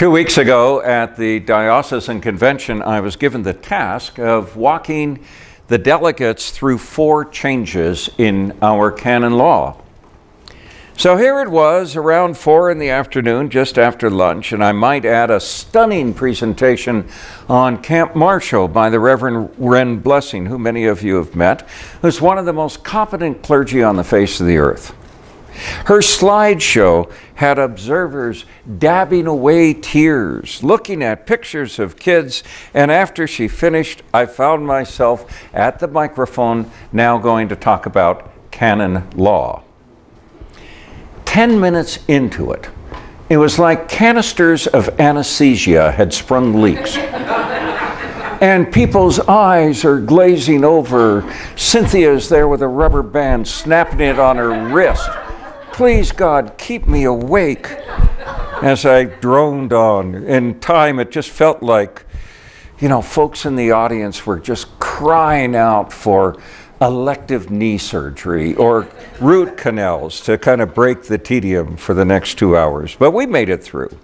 2 weeks ago at the Diocesan Convention, I was given the task of walking the delegates through 4 changes in our canon law. So here it was around 4 in the afternoon, just after lunch, and I might add a stunning presentation on Camp Marshall by the Reverend Ren Blessing, who many of you have met, who's one of the most competent clergy on the face of the earth. Her slideshow had observers dabbing away tears, looking at pictures of kids, and after she finished, I found myself at the microphone now going to talk about canon law. 10 minutes into it, it was like canisters of anesthesia had sprung leaks. And people's eyes are glazing over. Cynthia's there with a rubber band, snapping it on her wrist. Please, God, keep me awake. As I droned on. In time, it just felt like, folks in the audience were just crying out for elective knee surgery or root canals to kind of break the tedium for the next 2 hours. But we made it through.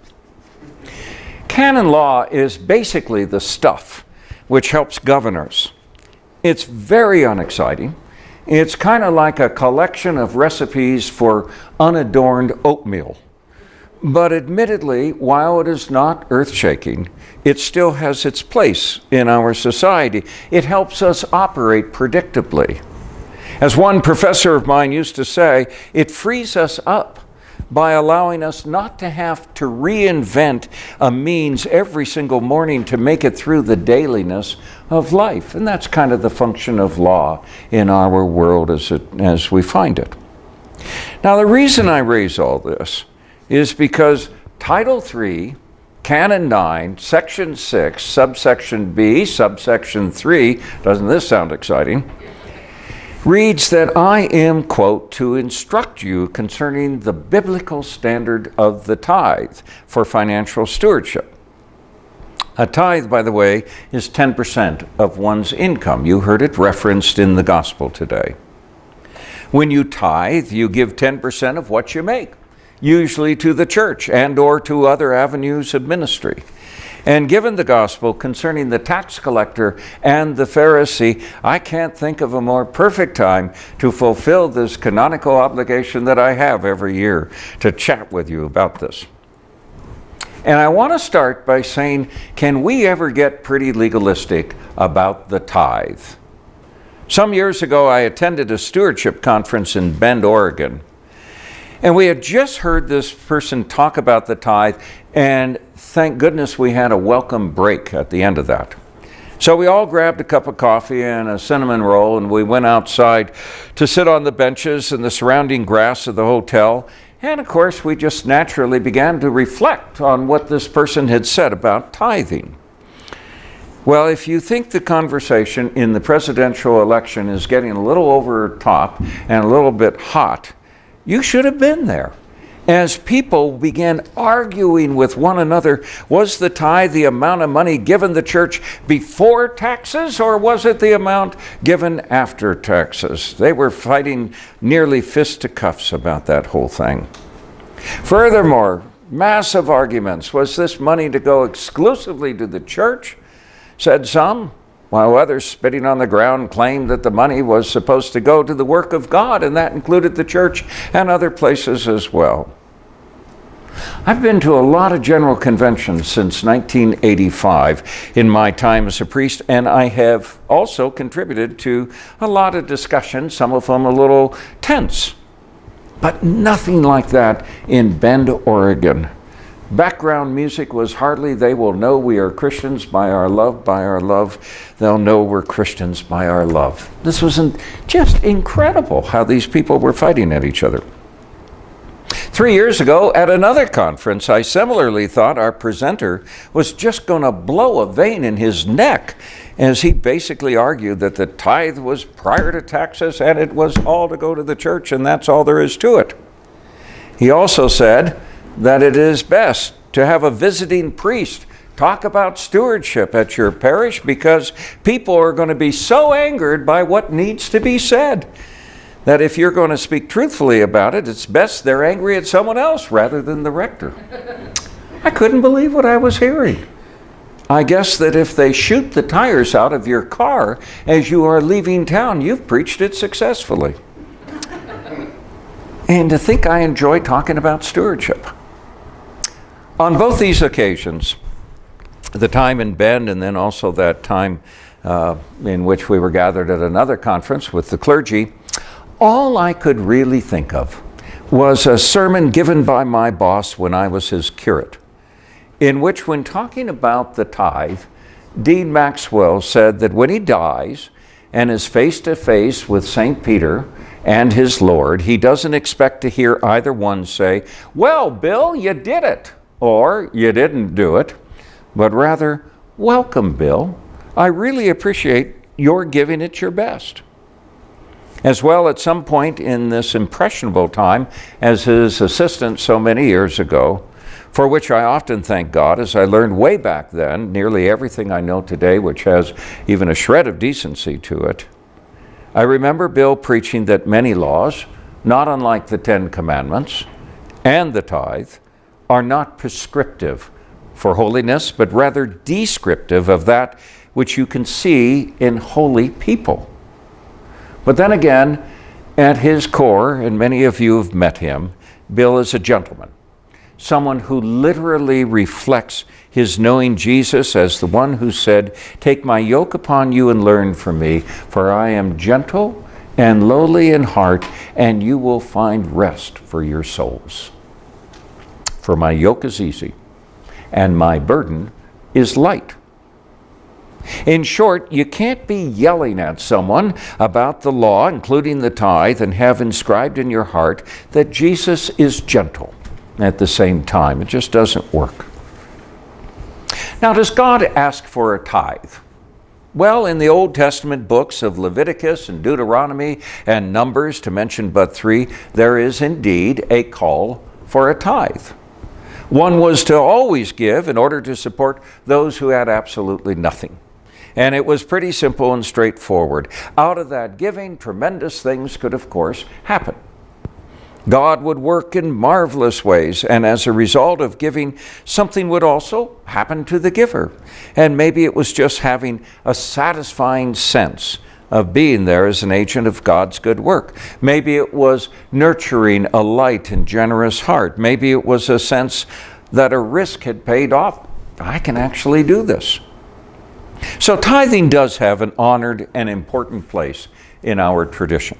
Canon law is basically the stuff which helps govern us. It's very unexciting. It's kind of like a collection of recipes for unadorned oatmeal. But admittedly, while it is not earth-shaking, it still has its place in our society. It helps us operate predictably. As one professor of mine used to say, it frees us up by allowing us not to have to reinvent a means every single morning to make it through the dailiness of life. And that's kind of the function of law in our world as we find it. Now, the reason I raise all this is because Title 3, Canon 9, Section 6, Subsection B, Subsection 3, doesn't this sound exciting? Reads that I am, quote, to instruct you concerning the biblical standard of the tithe for financial stewardship. A tithe, by the way, is 10% of one's income. You heard it referenced in the gospel today. When you tithe, you give 10% of what you make, usually to the church and or to other avenues of ministry. And given the gospel concerning the tax collector and the Pharisee, I can't think of a more perfect time to fulfill this canonical obligation that I have every year to chat with you about this. And I want to start by saying, can we ever get pretty legalistic about the tithe? Some years ago, I attended a stewardship conference in Bend, Oregon. And we had just heard this person talk about the tithe, and thank goodness we had a welcome break at the end of that. So we all grabbed a cup of coffee and a cinnamon roll, and we went outside to sit on the benches in the surrounding grass of the hotel. And of course, we just naturally began to reflect on what this person had said about tithing. Well, if you think the conversation in the presidential election is getting a little over top and a little bit hot, you should have been there. As people began arguing with one another, was the tithe the amount of money given the church before taxes, or was it the amount given after taxes? They were fighting nearly fisticuffs about that whole thing. Furthermore, massive arguments. Was this money to go exclusively to the church, said some, while others spitting on the ground claimed that the money was supposed to go to the work of God, and that included the church and other places as well. I've been to a lot of general conventions since 1985 in my time as a priest, and I have also contributed to a lot of discussions, some of them a little tense, but nothing like that in Bend, Oregon. Background music was hardly, they will know we are Christians by our love, they'll know we're Christians by our love. This was just incredible how these people were fighting at each other. 3 years ago at another conference, I similarly thought our presenter was just going to blow a vein in his neck as he basically argued that the tithe was prior to taxes and it was all to go to the church, and that's all there is to it. He also said that it is best to have a visiting priest talk about stewardship at your parish because people are going to be so angered by what needs to be said that if you're going to speak truthfully about it, it's best they're angry at someone else rather than the rector. I couldn't believe what I was hearing. I guess that if they shoot the tires out of your car as you are leaving town, you've preached it successfully. And to think I enjoy talking about stewardship. On both these occasions, the time in Bend and then also that time in which we were gathered at another conference with the clergy, all I could really think of was a sermon given by my boss when I was his curate, in which, when talking about the tithe, Dean Maxwell said that when he dies and is face to face with St. Peter and his Lord, he doesn't expect to hear either one say, "Well, Bill, you did it," or "You didn't do it," but rather, "Welcome, Bill. I really appreciate your giving it your best." As well, at some point in this impressionable time as his assistant so many years ago, for which I often thank God, as I learned way back then nearly everything I know today, which has even a shred of decency to it. I remember Bill preaching that many laws, not unlike the Ten Commandments and the tithe, are not prescriptive for holiness, but rather descriptive of that which you can see in holy people. But then again, at his core, and many of you have met him, Bill is a gentleman. Someone who literally reflects his knowing Jesus as the one who said, "Take my yoke upon you and learn from me, for I am gentle and lowly in heart, and you will find rest for your souls. For my yoke is easy, and my burden is light." In short, you can't be yelling at someone about the law, including the tithe, and have inscribed in your heart that Jesus is gentle at the same time. It just doesn't work. Now, does God ask for a tithe? Well, in the Old Testament books of Leviticus and Deuteronomy and Numbers, to mention but three, there is indeed a call for a tithe. One was to always give in order to support those who had absolutely nothing. And it was pretty simple and straightforward. Out of that giving, tremendous things could, of course, happen. God would work in marvelous ways, and as a result of giving, something would also happen to the giver. And maybe it was just having a satisfying sense of being there as an agent of God's good work. Maybe it was nurturing a light and generous heart. Maybe it was a sense that a risk had paid off. I can actually do this. So tithing does have an honored and important place in our tradition.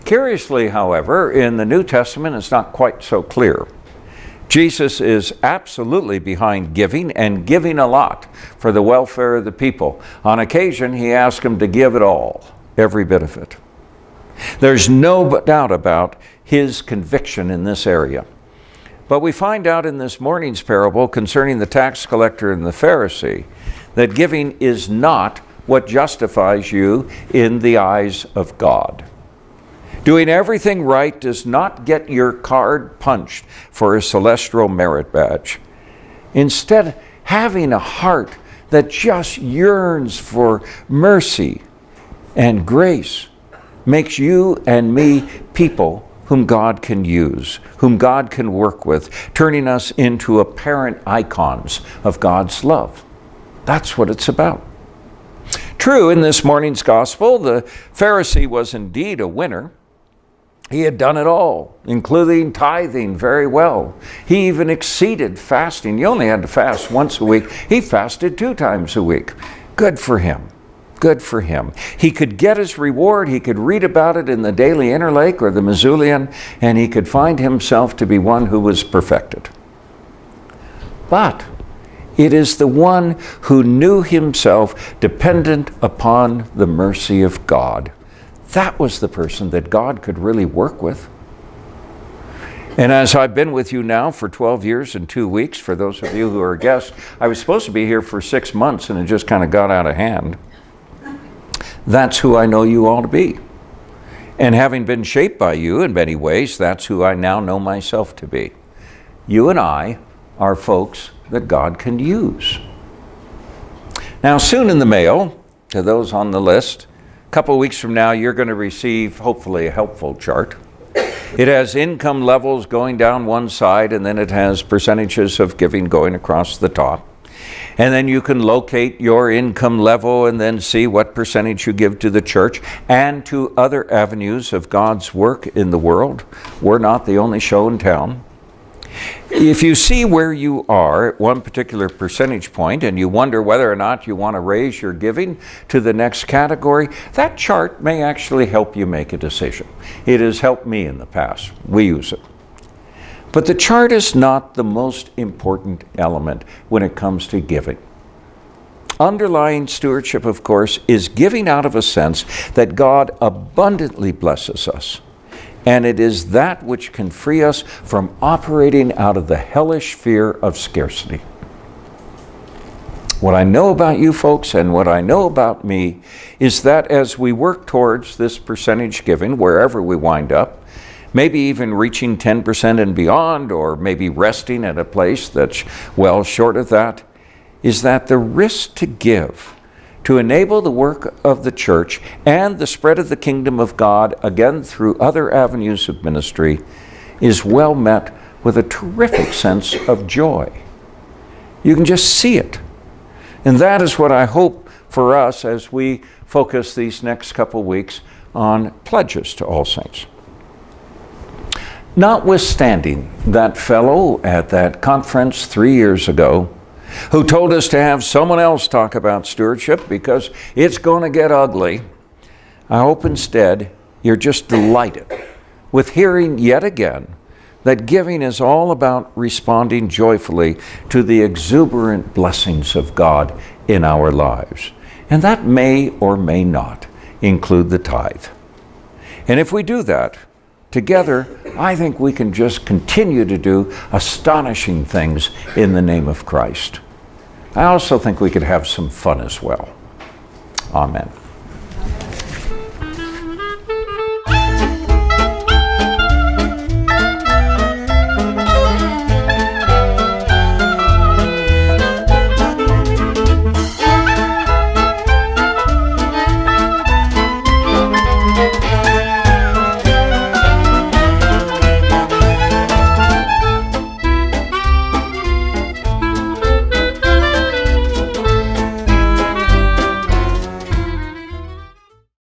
Curiously, however, in the New Testament, it's not quite so clear. Jesus is absolutely behind giving, and giving a lot for the welfare of the people. On occasion, he asks them to give it all, every bit of it. There's no doubt about his conviction in this area. But we find out in this morning's parable concerning the tax collector and the Pharisee that giving is not what justifies you in the eyes of God. Doing everything right does not get your card punched for a celestial merit badge. Instead, having a heart that just yearns for mercy and grace makes you and me people whom God can use, whom God can work with, turning us into apparent icons of God's love. That's what it's about. True, in this morning's gospel, the Pharisee was indeed a winner. He had done it all, including tithing very well. He even exceeded fasting. You only had to fast once a week. He fasted 2 times a week. Good for him. Good for him. He could get his reward. He could read about it in the Daily Interlake or the Missoulian, and he could find himself to be one who was perfected. But it is the one who knew himself dependent upon the mercy of God. That was the person that God could really work with. And as I've been with you now for 12 years and 2 weeks, for those of you who are guests, I was supposed to be here for 6 months and it just kind of got out of hand. That's who I know you all to be. And having been shaped by you in many ways, that's who I now know myself to be. You and I are folks that God can use. Now, soon in the mail, to those on the list, a couple of weeks from now, you're going to receive, hopefully, a helpful chart. It has income levels going down one side, and then it has percentages of giving going across the top. And then you can locate your income level and then see what percentage you give to the church and to other avenues of God's work in the world. We're not the only show in town. If you see where you are at one particular percentage point and you wonder whether or not you want to raise your giving to the next category, that chart may actually help you make a decision. It has helped me in the past. We use it. But the chart is not the most important element when it comes to giving. Underlying stewardship, of course, is giving out of a sense that God abundantly blesses us. And it is that which can free us from operating out of the hellish fear of scarcity. What I know about you folks and what I know about me is that as we work towards this percentage giving, wherever we wind up, maybe even reaching 10% and beyond, or maybe resting at a place that's well short of that, is that the risk to give to enable the work of the church and the spread of the kingdom of God, again through other avenues of ministry, is well met with a terrific sense of joy. You can just see it. And that is what I hope for us as we focus these next couple weeks on pledges to All Saints. Notwithstanding that fellow at that conference 3 years ago who told us to have someone else talk about stewardship because it's going to get ugly, I hope instead you're just delighted with hearing yet again that giving is all about responding joyfully to the exuberant blessings of God in our lives. And that may or may not include the tithe. And if we do that, together, I think we can just continue to do astonishing things in the name of Christ. I also think we could have some fun as well. Amen.